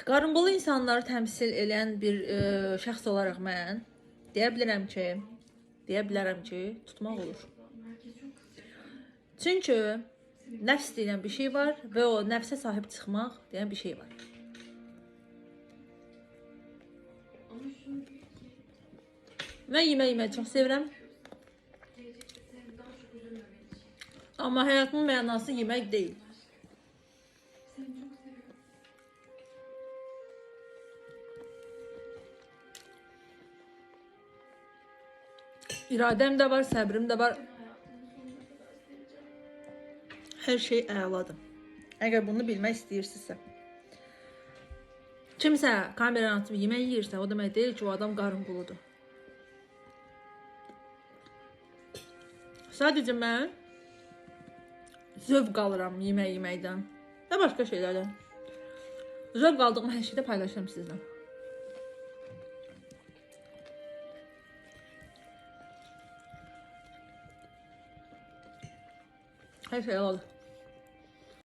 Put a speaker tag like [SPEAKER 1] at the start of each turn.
[SPEAKER 1] Qarınqulu insanları təmsil edən bir şəxs olaraq mən deyə bilərəm ki, tutmaq olur. Çünki nəfs deyilən bir şey var və o nəfsə sahib çıxmaq deyən bir şey var. Mən yemək çox sevirəm. Amma həyatımın mənası yemək deyil. İradəm də var, səbrim də var. Hər şey əladır. Əgər bunu bilmək istəyirsinizsə. Kimsə kameranı açıb yemək yeyirsə, o demək deyil ki, o adam qarınquludur. Sadəcə mən zövq alıram yemək yeməkdən və başqa şeylərdən. Zövq aldığım hər şeyi də paylaşıram sizlə. Hər şey əladır.